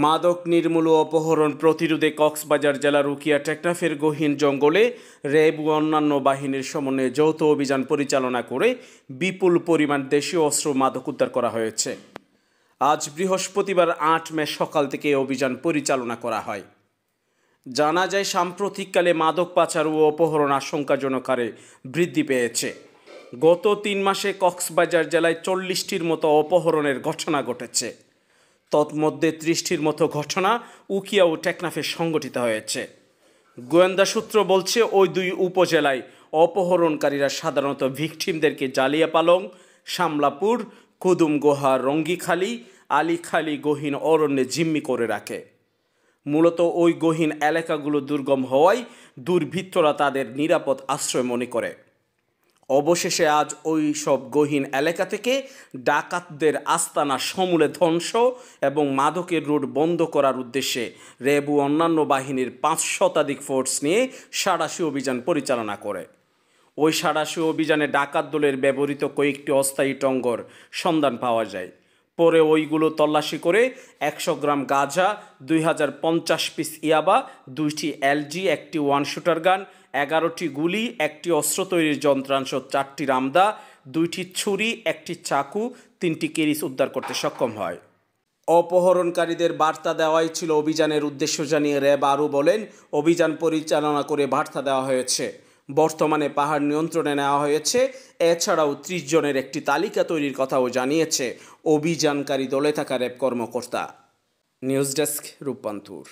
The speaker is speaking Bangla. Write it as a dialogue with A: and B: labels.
A: মাদক নির্মূল ও অপহরণ প্রতিরোধে কক্সবাজার জেলার উখিয়া টেকনাফের গহীন জঙ্গলে র্যাব ও অন্যান্য বাহিনীর সমন্বয়ে যৌথ অভিযান পরিচালনা করে বিপুল পরিমাণ দেশীয় অস্ত্র মাদক উদ্ধার করা হয়েছে। আজ বৃহস্পতিবার ৮ মে সকাল থেকে এই অভিযান পরিচালনা করা হয়। জানা যায়, সাম্প্রতিককালে মাদক পাচার ও অপহরণ আশঙ্কাজনক হারে বৃদ্ধি পেয়েছে। গত ৩ মাসে কক্সবাজার জেলায় ৪০টির মতো অপহরণের ঘটনা ঘটেছে। তৎমধ্যে ৩০টির মতো ঘটনা উখিয়া ও টেকনাফে সংঘটিত হয়েছে। গোয়েন্দা সূত্র বলছে, ওই দুই উপজেলায় অপহরণকারীরা সাধারণত ভিকটিমদেরকে জালিয়াপালং, শামলাপুর, কুদুমগোহা, রঙ্গিখালী, আলীখালী গহীন অরণ্যে জিম্মি করে রাখে। মূলত ওই গহীন এলাকাগুলো দুর্গম হওয়ায় দুর্বৃত্তরা তাদের নিরাপদ আশ্রয় মনে করে। অবশেষে আজ ওই সব গহীন এলাকা থেকে ডাকাতদের আস্তানা সমূলে ধ্বংস এবং মাদকের রুট বন্ধ করার উদ্দেশ্যে র্যাব ও অন্যান্য বাহিনীর ৫ শতাধিক ফোর্স নিয়ে সাঁড়াশি অভিযান পরিচালনা করে। ওই সাঁড়াশি অভিযানে ডাকাত দলের ব্যবহৃত কয়েকটি অস্থায়ী টঙ্গর সন্ধান পাওয়া যায়। পরে ওইগুলো তল্লাশি করে ১০০ গ্রাম গাঁজা, ২০৫০ পিস ইয়াবা, ২টি এলজি, একটি ওয়ান শুটার গান, ১১টি গুলি, একটি অস্ত্র তৈরির যন্ত্রাংশ, ৪টি রামদা, ২টি ছুরি, একটি চাকু, ৩টি কেরিস উদ্ধার করতে সক্ষম হয়। অপহরণকারীদের বার্তা দেওয়াই ছিল অভিযানের উদ্দেশ্য জানিয়ে র্যাব আরও বলেন, অভিযান পরিচালনা করে বার্তা দেওয়া হয়েছে। বর্তমানে পাহাড় নিয়ন্ত্রণে নেওয়া হয়েছে। এছাড়াও ৩০ জনের একটি তালিকা তৈরির কথাও জানিয়েছে অভিযানকারী দলে থাকা র্যাব কর্মকর্তা। News desk, রূপবান্তুর।